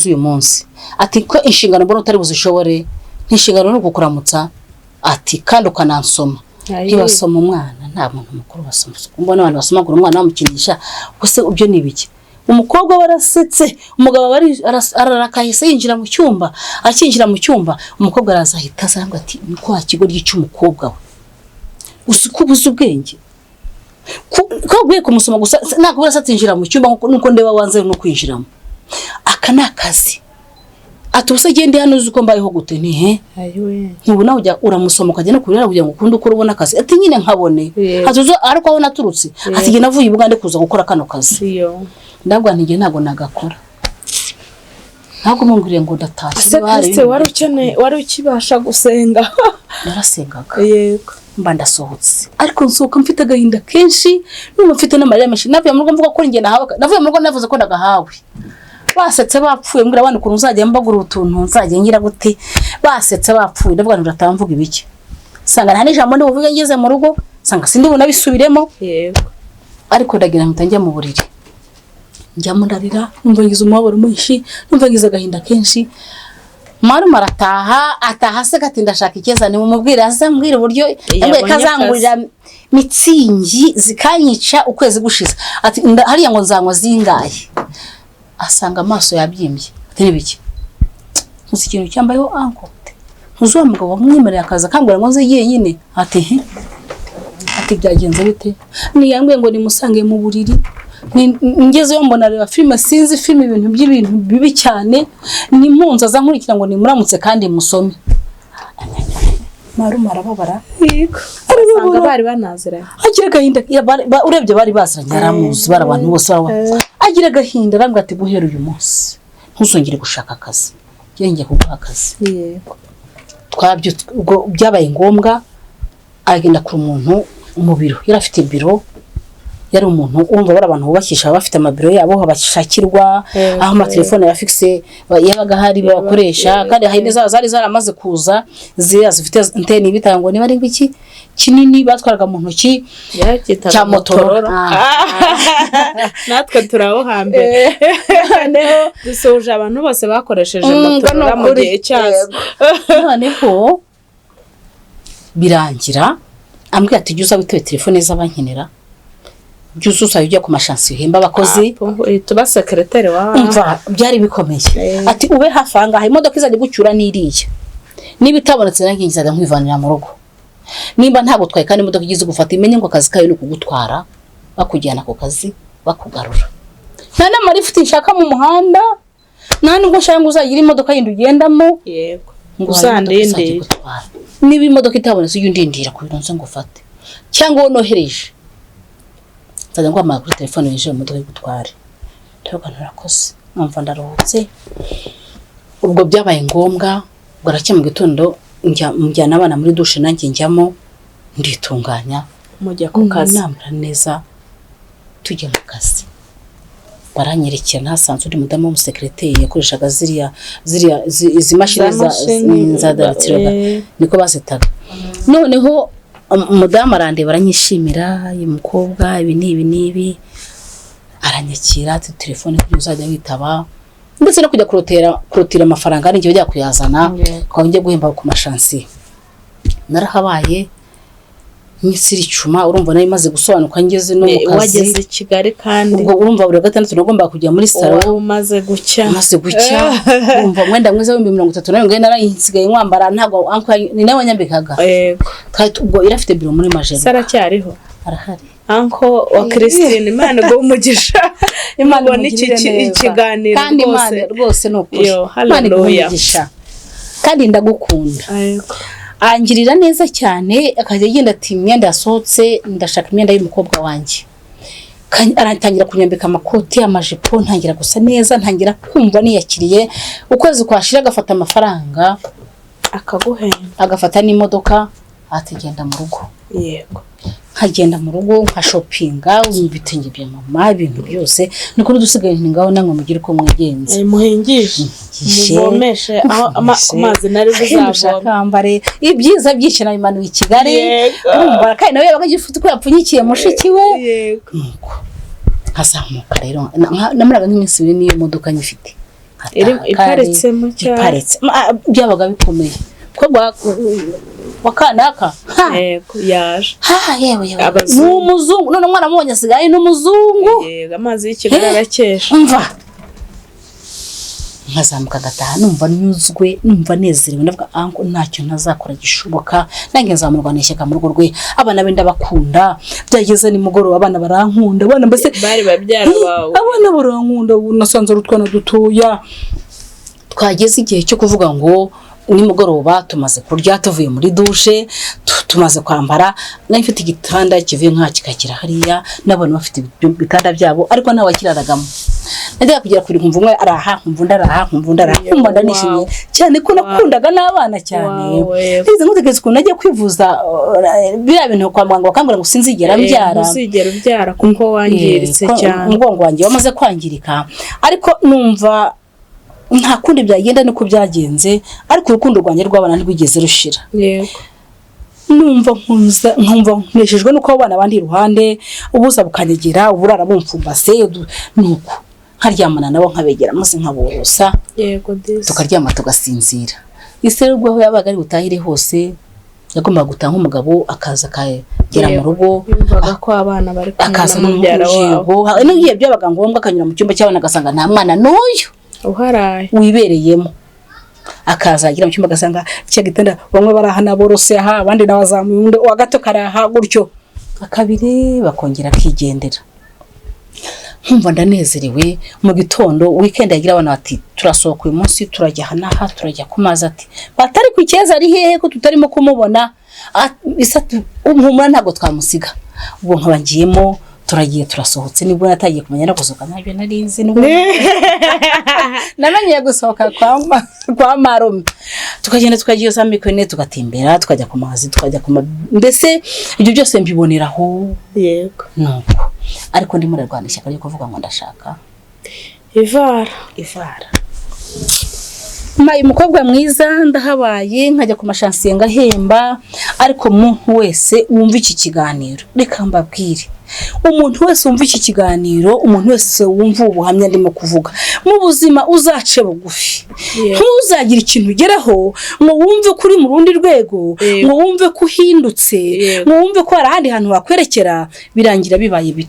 uyu munsi ati ko inshingano mbona utari buzishobore n'inshingano no kukuramutsa ati kandi ukanansoma ntibasoma umwana nta muntu mukuru basoma mbona abantu basomagura umwana bamukinisha gusa ubyo ni ibiki umukobwa warasetse umugabo bari ararakahise yinjira mu cyumba akinjira mu cyumba umukobwa arazahita asanga ati niko hakigo ry'umukobwa we usikubuza ubwenge ko gwe kumusoma gusa nako barasatinjira mu cyumba nuko ndeba wanze no kwinjiramo aka nakazi atubuse gende hano uzuko mbayeho gute nti ayiwe ntubona ujya uramusoma ukagenda kurira kugira ngo ukunde uko ubona akazi ati nyine nkabone atuzo ariko aho naturutse ati genda navuye Bugande kuza gukora kano kazi iyo ndabwa ntige ntago nagakora ntago munguriye ngo ndatashye wari ukibasha gusenga narasengaga yego mba ndasohotse ariko nsohoka mfite agahinda kenshi numva mfite n'amarira menshi navuye mu rugo mvuga ko nge navuye mu rugo navuze ko ndagahawe basetse bapfuye mbura abantu ukuntu uzajya mbagura utuntu nzajya ngira gute basetse bapfuye ndavuga ngo ndatamvuga ibiki sanga nta n'ijambo ndi buvuge ngeze mu rugo sanga sindi bunabisubiremo yego ariko ndagira mpita njya mu buriri njya mundarira numva ngize umubabaro mwinshi numva ngize agahinda kenshi ataha se gati ndashaka icyeza ni mumubwira azambwira uburyo yambwiye kazangurira mitsingi zikanyica ukwezi gushize ati hariya ngo nzanywa zingaye asanga amaso yabyimbye ati nibiki ntuzi ikintu cyambayeho ankote ntuzuwa mugabo wamwemerera akaza kangura ngo nze yenyine ati byagenze bite ni yambwiye ngo nimusange mu buriri ngezeyo mbona reba filime sinzi filime ibintu bibi cyane ni mpunza za nkurikira ngo nimuramutse kandi musome marumara babara yego asanga bari banazira agira gahinda urebye bari baziranye aramuzi bari abantu bose agira gahinda rambwa ati guhera uyu munsi ntuzongere gushaka akazi ngiye kuguha akazi yego twabyo byabaye ngombwa agenda ku muntu mu biro yarafite biro yari umuntu umva bari abantu bubakisha bafite amabiro yabo bashakirwa aho amatelefone ya fixe yabaga hari bakoresha kandi hari zari zaramaze kuza zifite antene bitango niba ari ngiki kinini batwaraga mu ntoki cya Motorola natwe turaho hambere neho dusoje abantu bose bakoresheje Motorola mu gihe cyazo noneho birangira ambwiye ati jya uzabitwe telefone z'abankenera Jususa yujya ku mashansi uhemba abakozi tuba secretary wa umva byari bikomeye ati ube hafanga imodoka izajya gucyura niriye niba itabonetse nange ngizaga nkwivanira mu rugo nimba ntago twaye kandi imodoka igize gufata imenye ngo akazi kayo no kugutwara bakujyana ku kazi bakugarura nta namara ifite nshaka mu muhanda nta nubwo nshaka ngo uzagira imodoka yindi ugendamo yego uzandinde niba imodoka itabonetse undindira ku bintu ngo ufate cyangwa wonohereje nzajya ngwamara kuri telefone yinjiye mu modoka gutware tubagana narakoze numva ndaruhutse ubwo byabaye ngombwa bwarake mu gitondo njyana abana muri douche nanjye njyamo nditunganya mujya ku kazi namara neza tujye mu kazi baranyerekera nasanze uri mudamu w'umusekreteri yakoreshaga izi mashini za daratiraga niko bazitaga noneho umudamu arande baranyishimira uyu mukobwa ibi nibi aranyakira ati telefone kuri uzajya witaba ndetse no kujya kurotira amafaranga ari ngiye kuyazana kwa ngiye guhemba ku mashansi narahabaye Misiri cuma urumva nayo imaze gusobanuka ngeze no mu kazi wageze Kigali kandi ubwo urumva buri gatandatu nagomba kujya muri salon umaze gucya urumva mwenda mwiza w'30 ngene narayinsigaye nkwambara ntago ni nawe nyambikaga yego ubwo irafite biro muri Majeri Sara cyariho arahari anko wa Christine Imana go umugisha Imana ikiganiro kandi Imana rwose no kuri Imana umugisha kandi ndagukunda yego angirira neza cyane akajya agenda ati imyenda yasohotse ndashaka imyenda y'umukobwa wanjye arantangira kunyambika amakoti amajipo ntangira gusa neza ntangira kumva niyakiriye ukwezi kwashira agafata amafaranga akaguhemba agafata n'imodoka atigenda mu rugo yego nkagenda mu rugo nka shoppinga ibitenge bya mama ibintu byose niko dusigaye ngaho namwe mugire ko mwagenze muhingishe muvomeshe aho amazi nari buzavoma kambare ibyiza byinshi na Imana i Kigali urumva kandi nawe yabaga gifite ko yapfunyikiye mushiki we nuko hazamuka rero namuraga nk'iminsi ibiri niyo modoka nyifite iparitsemo cyane byabaga bikomeye ko wakanaka yego yaje yewe n'umuzungu none mwana mubonye asigaye n'umuzungu yego amazi y'Ikigali arakesha umva nkazamuka gataha numva nyuzwe numva nezerewe ndavuga anko ntacyo ntazakora gishoboka nange nzamurwana ishyaka mu rugo rwe abana be ndabakunda byageze ni mugoroba abana barankunda abana mbese bari babyara bawe abana barankunda nasanze rutwana dutoya twageze igihe cyo kuvuga ngo ni mugoroba tumaze kurya tuvuye muri douche tumaze kwambara nafite igitanda kivuye nka kikakira hariya nabone bafite bitanda byabo ariko nawe wakiraragamo ndajya kugira kuri kumva umwe araha kumva ndanishimye cyane ko nakundaga n'abana cyane ndize ngutegetse ko najya kwivuza bya bintu kwa muganga bakambura ngo sinzigera mbyara kuko wangiritse cyane umugongo wanjye wamaze kwangirika ariko numva nta kundi byagenda niko byagenze ariko urukundo rwanjye rw'abana ntirwigeze rushira yego numva neshejwe nuko abana bandi iruhande ubuza bukanyegera uburara bumfumbase nuko nkaryamana nabo nkabegera maze nkaborosa yego tukaryama tugasinzira iserugweho yabaga ari butahire hose yagomba gutaha umugabo akaza kagera mu rugo yumvaga ko abana bari akaza n'umubyara wabo n'igihe byabaga ngombwa akanyura mu cyumba cy'abana agasanga nta mwana n'uyu uharaye wibereyemo akazagira mu cyumba agasanga cya gitanda bamwe barahana borose aha abandi nabazamuye wa gato karaha gutyo akabiri bakongera kigendera nkumva ndanezerewe mu gitondo weekend yagira abana bati turasohoka uyu munsi turajya hanaha turajya ku mazi ati batari ku Cyeza ari hehe ko tutarimo kumubona isatu umhumura ntago twamusiga ubwo nkabangiyemo turagiye turasohotse nibwo natagiye kumenya no gusohoka ntabyo narinzi nubwo namenye gusohoka kwa marume tukagenda tukagiye samikone tugatembera tukajya ku mazi tukajya mbese ibyo byose mbiboneraho yego nuko ariko ndi muri Rwanda ishyaka ryo kuvuga ngo ndashaka ivara mayi umukobwa mwiza ndahabaye nkajya ku mashansiye ngahemba ariko umuntu wese wumva iki kiganiro reka mbabwire umuntu wese wumva iki kiganiro umuntu wese wumva ubuhamya ndimo kuvuga mu buzima uzace bugufi ntuzagira ikintu ugeraho ngo wumve kuri mu rundi rwego ngo wumve ko uhindutse ngo wumve ko hari ahandi hantu wakwerekera birangira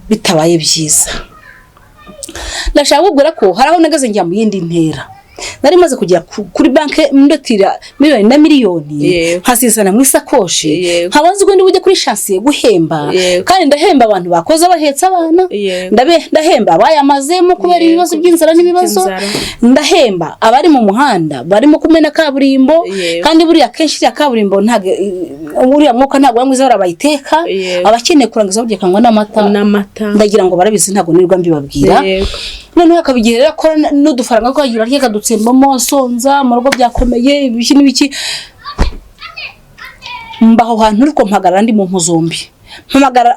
bitabaye byiza ndashaka kugura ko hari aho nagaze njya mu yindi ntera nari maze kujya kuri banke ndotira miliyoni nkasizana mu isakoshi nkabanze ngo ndi bujye kuri chansiye guhemba kandi ndahemba abantu bakoze bahetsa abana ndahemba bayamazemo kubera ibibazo by'inzara n'ibibazo ndahemba abari mu muhanda barimo kumena kaburimbo kandi buriya kenshi ya kaburimbo ntage buriya mwuka ntago bamwiza barabayiteka abakeneye kurangiza burya kangwa n'amata ndagira ngo barabizi ntago nirwa mbibabwira none akabigerera akora n'udufaranga ko agira ryeka dutsembamo sonza mu rugo byakomeye ibiki n'ibiki mbaho hantu uriko mpagarara ndi mu mpuzombi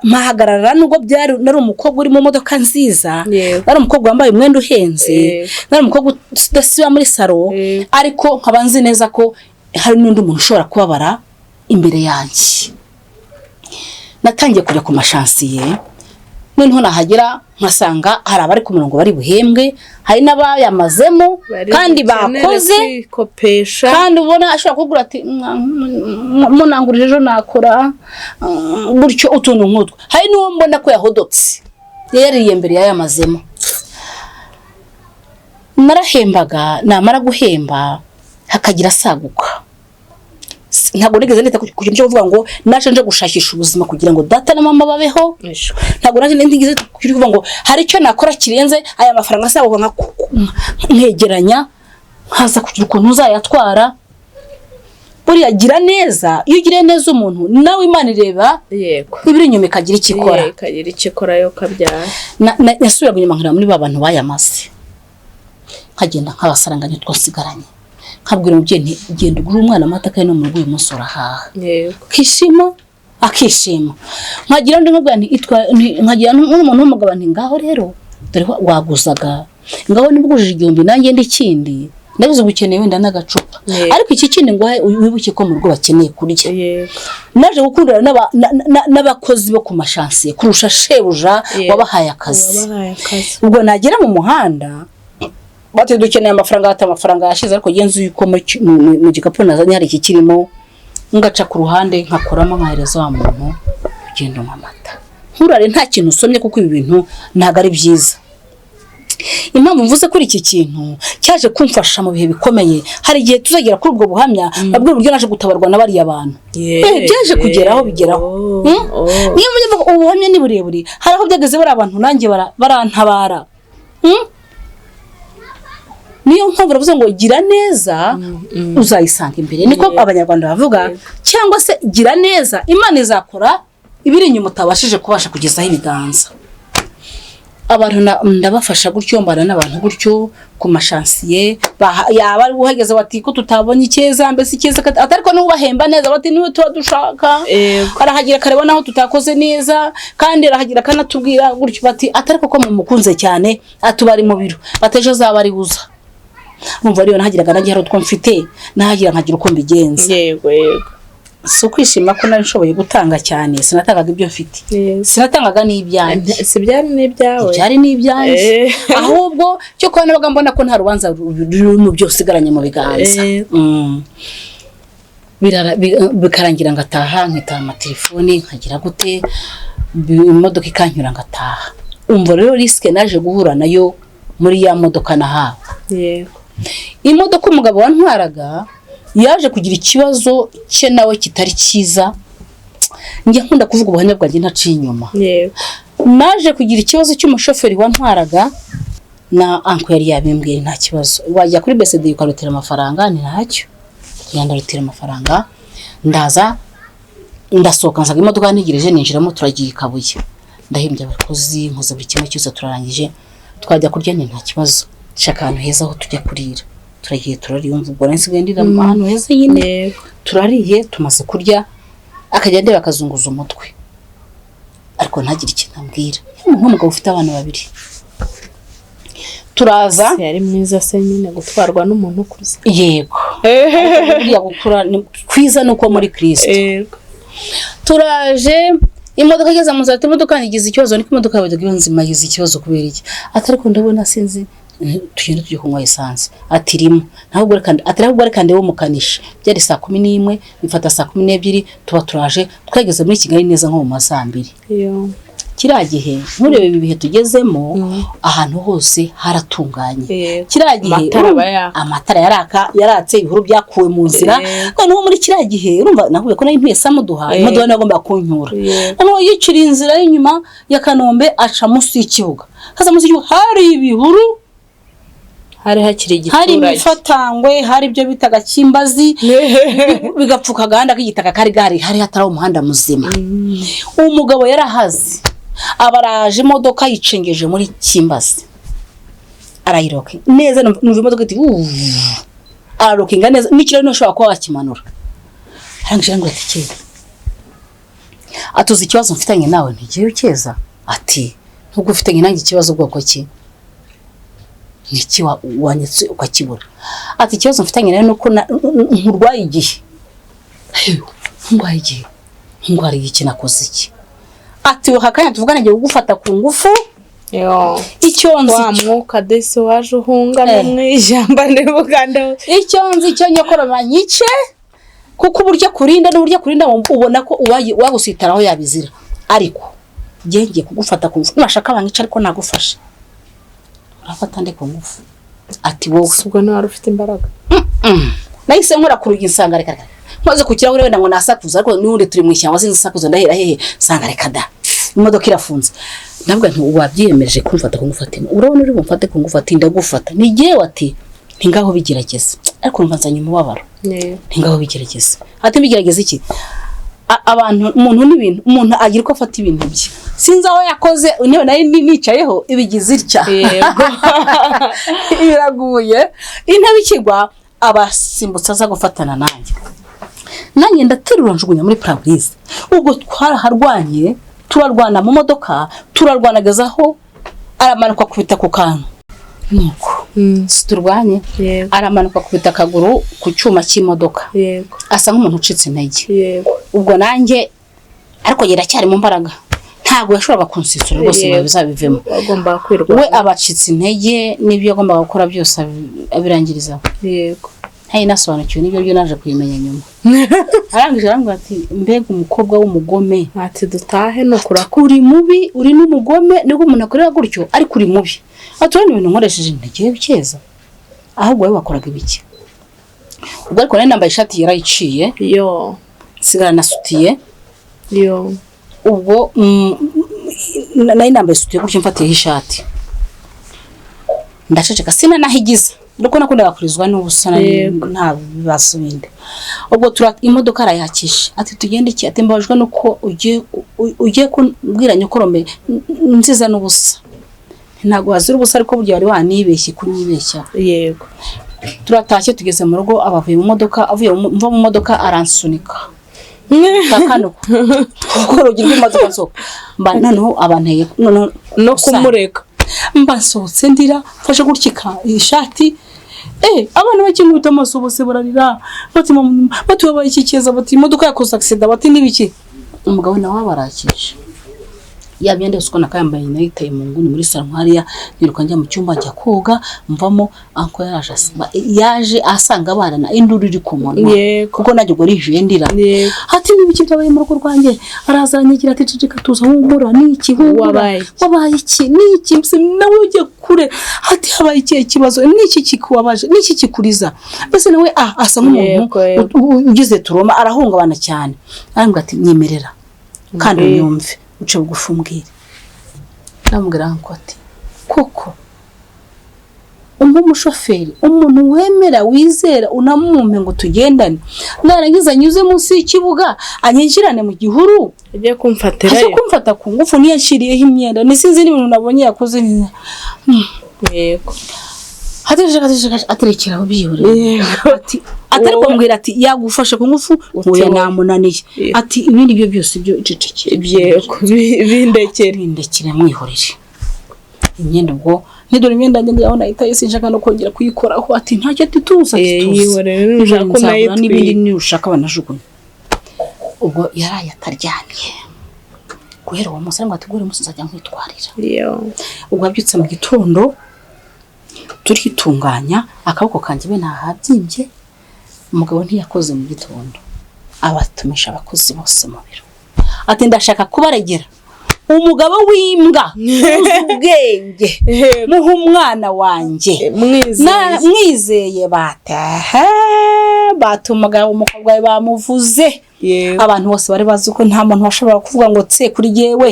mpahagarara nubwo byari nari umukobwa uri mu modoka nziza nari umukobwa wambaye umwenda uhenze nari umukobwa udasiba muri saro ariko nkabanze neza ko hari n'undi muntu ushobora kubabara imbere yanjye natangiye kujya ku mashansiye noneho nahagera nkasanga hari abari ku murongo bari buhembwe hari n'abayamazemo kandi bakoze kandi ubona ashobora kugura ati munangurije ejo nakora gutyo utuntu nk'utwo hari n'uwo mbona ko yahodotse yariye mbere yayamazemo narahembaga namara guhemba hakagira saguka ntabwo nigeze nita ku kintu cyo kuvuga ngo naje nje gushakisha ubuzima kugira ngo data na mama babeho ntabwo naje ntigeze kuvuga ngo hari icyo nakora kirenze aya mafaranga asaba nkegeranya nkaza kugira ukuntu uzayatwara buriya gira neza iyo ugire neza umuntu nawe Imana ireba ibiri inyuma ikagira ikikora yo kabyara nasubiraga inyuma nkira muri babantu bayamaze nkagenda nkabasaranganya twasigaranye nkabwira umubyeyi genda ugura umwana amata kandi no mu rugo uyu munsi urahaha kishima akishima. Nkagira ndi nkubwa nkagira n'umuntu w'umugabo nti ngaho rero dore waguzaga ngaho nibugujije 1000 nanjye ndi kindi ndabize ubukeneye wenda n'agacupa ariko iki kindi ngo wibuke ko mu rugo bakeneye kurya. Naje gukundana n'abakozi bo ku mashansiye kurusha shebuja wabahaye akazi. Ubwo nagera mu muhanda bati dukeneye amafaranga yashize ariko genzi yuko mu gikapu nazanye hari iki kirimo ngaca ku ruhande nkakoramo amaherezo wa muntu ugenda amata. Nkurare nta kintu usomye kuko ibi bintu ntago ari byiza. Impamvu mvuze kuri iki kintu cyaje kumfasha mu bihe bikomeye. Hari igihe tuzagera kuri ubwo buhamya babwo uburyo naje gutabarwa n'abari abantu. Byaje kugeraho bigeraho. Niyo muri ubuhamya ni burebure. Hari aho byageze bari abantu nanjye barantabara. Niyo mpamvu baravuze ngo gira neza uzayisanga imbere. Niko abanyarwanda bavuga cyangwa se gira neza Imana izakora ibiri inyuma utabashije kubasha kugezaho ibiganza. Abantu ndabafasha gutyo mbana n'abantu gutyo ku mashansiye yaba ari uhageze bati ko tutabonye icyeza mbese icyeza atariko n'ubahemba neza bati niwe tuba dushaka arahagira kareba naho tutakoze neza kandi arahagira kanatubwira gutyo bati atariko ko mumukunze cyane atubari mu biro bateje zaba ari buza. Umva rero nahagiraga nagiye utwo mfite nahagira nkagira uko mbigenza. Yego so kwishima ko nari nshoboye gutanga cyane sinatangaga ibyo mfite. Sinatangaga n'ibyanjye si byari n'ibyawe byari n'ibyanjye ahubwo cyo ko nabaga mbona ko nta rubanza mu byose sigaranye mu biganza. Bikarangira ngataha nkita amatelefone nkagira gute imodoka ikanyura ngataha. Umva rero risk naje guhura nayo muri ya modoka nahawe. Imodoka umugabo wantwaraga yaje kugira ikibazo cye nawe kitari cyiza. Njye nkunda kuvuga ubuhamya bwanjye ntaciye inyuma. Naje kugira ikibazo cy'umushoferi wantwaraga na anko yari yabimbwiye nta kibazo wajya kuri BCD ukarutira amafaranga ni ntacyo yanda rutira amafaranga ndaza ndasohoka nsaga imodoka ntigireje ninjiramo turagiye Kabuye ndahimbye abakozi nkoze buri kimwe cyose turarangije twajya kurya ni nta kibazo shaka ahantu heza aho tujya kurira turagiye turariyumva ubwo nsigaye ndira ahantu heza yine turariye tumaze kurya akajya ndeba akazunguza umutwe ariko ntagira ikintu ambwira nk'umugabo ufite abana babiri turaza yari mwiza se nyine gutwarwa n'umuntu ukuze yego buriya gukura kwiza nuko muri Kristo yego turaje imodoka igeze mu nzira imodoka nigize ikibazo niko imodoka yabaga nzima yize ikibazo kubera iki atariko ndabona sinzi tugenda tujye kunywa essence atirimo ntabwo reka ndewe mukanishi byari saa 11 bifata saa 12 tuba turaje twageze muri Kigali neza nko mu masaa 2 yo kiragihe nkurebe ibihe tugezemo ahantu hose haratunganye kiragihe amatara yaratse ibihuru byakuwe mu nzira kandi muri kiragihe urumva nahuye ko nari mpesa muduha imodoka nagomba kunyura nano yicira inzira y'inyuma ya Kanombe aca musi y'ikibuga kaza musi y'ikibuga hari ibihuru hari hakiri igiturage hari mifatangwe hari ibyo bitaga kimbazi bigapfuka gahanda k'igitaka kari hatari umuhanda muzima umugabo yarahaze abaraje imodoka yicengeje muri kimbazi arayiroke neza numva imodoka iti ararokinga neza n'ikiro ntushobora kuba wakimanura arangije ngo ati atuzi ikibazo mfitanye nawe ntigiye ucyeza ati nubwo ufitanye nanjye ikibazo bwoko ki niki wanyetse ukakibura ati ikibazo mfitanye nawe nuko nkurwaye igihe ngwari iki nakoze iki ati wakanya tuvugana ngiye kugufata ku ngufu yo icyo nzi wa mwuka dese waje uhunga n'ijamba ndebuganda icyo nzi cyo nyokora manyice kuko uburyo kurinda ubona ko wagusitaraho yabizira ariko ngiye kugufata ku ngufu nashaka bangica ariko nagufashe urafata nde ku ngufu ati wowe ubwo nawe ufite imbaraga nahise nkora ku rugi nsanga reka maze ku kirahure wenda ngo nasakuza ariko n'undi turi mu ishyamba sinzi sakuza ndahera hehe nsanga reka da imodoka irafunze ndavuga nti wabyiyemeje kumfata ku ngufu ati urabona uri bumfate ku ngufu ati ndagufata nigiye wati ntingaho bigerageza ariko mvanzanye umubabaro ntingaho bigerageza ati bigerageza iki abantu umuntu n'ibintu umuntu agira ko afata ibintu bye sinzi aho yakoze niyo nayo nicayeho ibigize itya yego biraguye intebe ikigwa abasimbutsa za gufatana nanjye nanjye ndaterura njugunya muri paraburize. Ubwo twaraharwanye, turarwana mu modoka, turarwanagazaho, aramanuka kubita ku kantu nuko turwanye, aramanuka kubita akaguru ku cyuma cy'imodoka, asa nk'umuntu ucitse intege. Ubwo nanjye ariko yaracyari mu mbaraga, ntabwo yashoboraga kunsisura rwose ngo bizabivemo. Agomba kwirwa we abacitse intege n'ibyo agomba gukora byose abirangirizaho. Ntayi nasobanukiwe n'ibyo byo naje kuyimenya nyuma. Arangije arambwira ati mbega umukobwa w'umugome, ati dutahe no kuri mubi, uri n'umugome, niko umuntu akorera gutyo ariko uri mubi. Aturane ibintu nkoresheje intege cyeza. Ahubwo we wakoraga ibiki? Ubwo ariko nari nambaye ishati yarayiciye, sigara nasutiye, ubwo nari nambaye sutiye gutyo mfatiye ishati. Ndaceceka sina nahigiza. Nuko nakundaga kurizwa n'ubusa nta bibazo bindi. Ubwo imodoka arayakisha ati tugende iki, ati mbabajwe nuko ugiye kubwira nyokorome nziza n'ubusa. Ntago wazira ubusa ariko buryo wari wanibeshye kunyibeshya. Turatashye tugeze mu rugo, abavuye mu modoka, mva mu modoka aransunika. Kakano kuko rugira imodoka zo mba noneho abanteye no kumureka. Mbasohotse ndira fashe gutya ishati abana bakimwita amaso bose bararira bati wabaye iki cyeza, bati imodoka yakoze accident, bati nibiki. Umugabo nawe abarakije yabyende uko nakayambaye nayitaye mu nguni muri salon hariya, niruka njya mu cyumba njya koga, mvamo anko yaje asanga abana induru iri ku munwa kuko najye ngo rije ndira. Ati nibiki byabaye mu rugo rwanjye, arazanyigira ati cicika tuza humura niki wabaye iki niki nawe ujye kure. Ati habaye iki kibazo niki kikubabaje niki kikuriza, bese nawe asa nk'umuntu ugize turoma, arahungabana cyane. Arambwira ati nyemerera kandi unyumve uce bugufi umbwire. Namubwira ngo ati koko umushoferi, umuntu wemera wizera unamwumpe ngo tugendane, narangiza nyuze munsi y'ikibuga anyinjirane mu gihuru agiye kumfatira kumfata ku ngufu niyashiriyeho imyenda nisinzi n'ibintu nabonye yakoze. Aterekera ubiyore ati atariko mbwira ati yagufashe ku ngufu uya namunaniye, ati ibindi byo byose byo icecekere bindekere mwihorere imyenda. Ubwo nidore imyenda njye aho nahitaye sinshaka no kongera kuyikoraho. Ati ntacyo tuza yihorere nushaka ko nayitwe n'ibindi nushaka banajugunye. Ubwo yaraye ataryamye guhera uwo musore ngo ategure umusozi ajya nkwitwarira. Ubwo abyutse mu gitondo turitunganya, akaboko kanje be nahabyimbye. Umugabo ntiyakoze mu gitondo, abatumisha abakozi bose mu biro, ati ndashaka kubaregera umugabo w'imbwa ubwenge muha umwana wanjye mwizeye. Batumuga umukobwa we bamuvuze. Abantu bose bari bazi ko nta muntu washobora kuvuga ngo tse kuri jewe.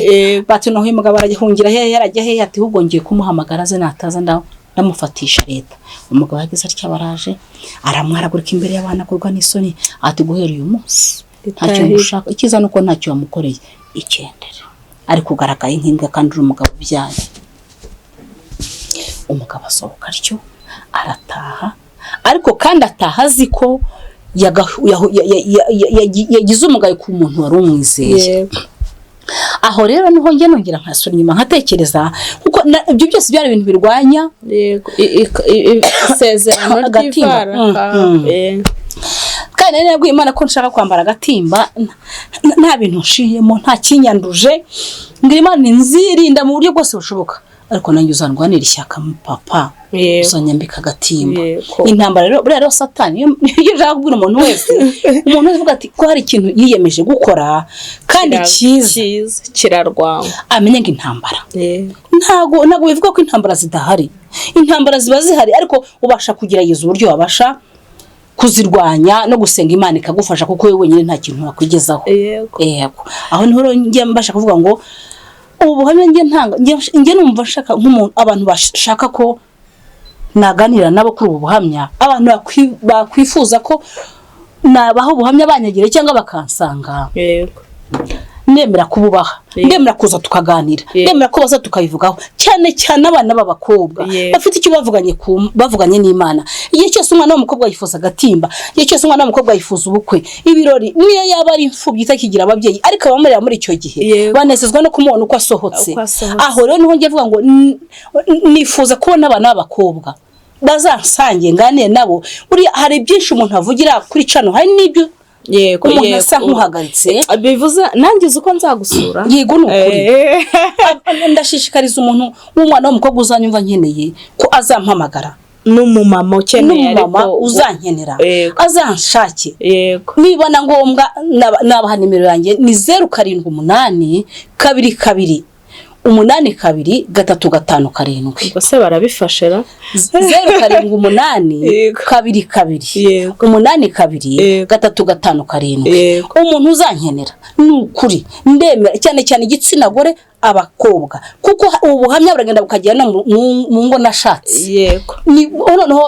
Bati no uyu mugabo aragihungira yarajya he, ati ahubwo ngiye kumuhamagara ze nataza ndamufatisha leta. Umugabo yageze atya baraje aramwaragurika imbere y'abana kurwa n'isoni, ati guhera uyu munsi ntacyo mushaka, ikiza nuko ntacyo wamukoreye ikendere, ari kugaragaye nk'imbwa kandi uri umugabo byaye. Umugabo asohoka atyo arataha, ariko kandi ataha azi ko yagize umugayo ku muntu wari umwizeye. Aho rero niho njye nongera nkasura inyuma nkatekereza, kuko ibyo byose byari ibintu birwanya isezerano ry'Imana. Kandi nabwo Imana ko nshaka kwambara agatimba nta bintu nshiyemo, nta kinyanduje, ngira Imana nzirinda mu buryo bwose bushoboka. Ariko nanjye uzandwanira ishyaka mu papa, uzanyambika agatimba. Intambara rero Satani iyo ushaka kubwira umuntu wese, umuntu uvuga ati ko hari ikintu yiyemeje gukora kandi cyiza kirarwanga, amenye ngo intambara ntago bivuga ko intambara zidahari. Intambara ziba zihari, ariko ubasha kugerageza uburyo wabasha kuzirwanya no gusenga Imana ikagufasha, kuko wewe wenyine nta kintu wakwigezaho. Aho niho njye mbasha kuvuga ngo ubuhamya njye numva nshaka nk'umuntu, abantu bashaka ko naganira nabo kuri ubuhamya, abantu bakwifuza ko nabaho ubuhamya banyagire cyangwa bakansanga. nemera kububaha ndemera kuza tukaganira ndemera ko baza tukabivugaho cyane cyane abana b'abakobwa bafite icyo bavuganye n'Imana. Igihe cyose umwana w'umukobwa yifuza agatimba, igihe cyose umwana w'umukobwa yifuza ubukwe, ibirori, niyo yaba ari imfubyi itakigira ababyeyi ariko abamurera muri icyo gihe banezezwa no kumubona uko asohotse. Aho rero niho ngiye vuga ngo nifuza kubona abana b'abakobwa bazansange nganire nabo. Uri hari byinshi umuntu avugira kuri cano, hari n'ibyo umuntu asa nk'uhagaritse bivuze nanjye uko nzagusura. Yego nukuri ndashishikariza umuntu w'umwana w'umukobwa uzanyumva nkeneye ko azampamagara, n'umumama ukeneye ariko uzankenera azanshake. Niba na ngombwa nabaha nimero yanjye ni 078 22 8 2 3 5 7. Ubwo se barabifashera 078 22 8 2 3 5 7. Umuntu uzankenera nukuri ndemera cyane cyane igitsina gore abakobwa, kuko ubuhamya buragenda bukagera no mu ngo nashatse. Noneho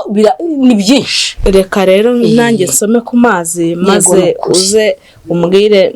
ni byinshi. Reka rero nanjye nsome ku mazi maze uze umbwire.